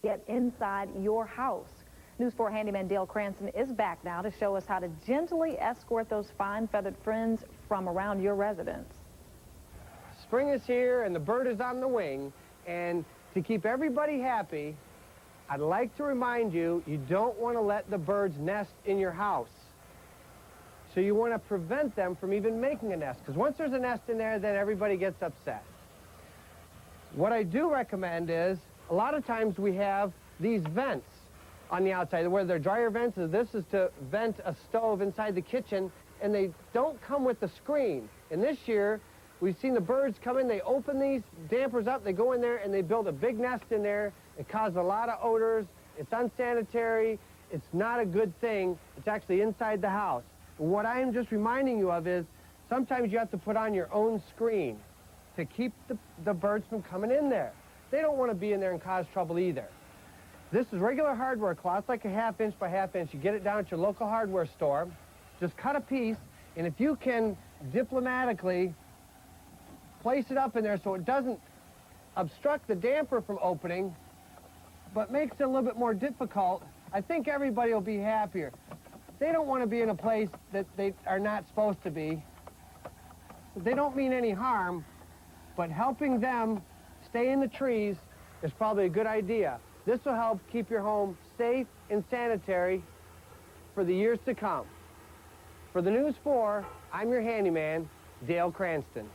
get inside your house. News 4 handyman Dale Cranston is back now to show us how to gently escort those fine feathered friends from around your residence. Spring is here and the bird is on the wing, and to keep everybody happy, I'd like to remind you, you don't want to let the birds nest in your house. So you want to prevent them from even making a nest, because once there's a nest in there, then everybody gets upset. What I do recommend is, a lot of times we have these vents on the outside, where they're dryer vents. This is to vent a stove inside the kitchen, and they don't come with the screen. And this year, we've seen the birds come in, they open these dampers up, they go in there, and they build a big nest in there. It causes a lot of odors. It's unsanitary. It's not a good thing. It's actually inside the house. And what I am just reminding you of is, sometimes you have to put on your own screen to keep the birds from coming in there. They don't want to be in there and cause trouble either. This is regular hardware cloth, like a 1/2 inch by 1/2 inch. You get it down at your local hardware store. Just cut a piece, and if you can diplomatically place it up in there so it doesn't obstruct the damper from opening, but makes it a little bit more difficult, I think everybody will be happier. They don't want to be in a place that they are not supposed to be. They don't mean any harm, but helping them stay in the trees is probably a good idea. This will help keep your home safe and sanitary for the years to come. For the News 4, I'm your handyman, Dale Cranston.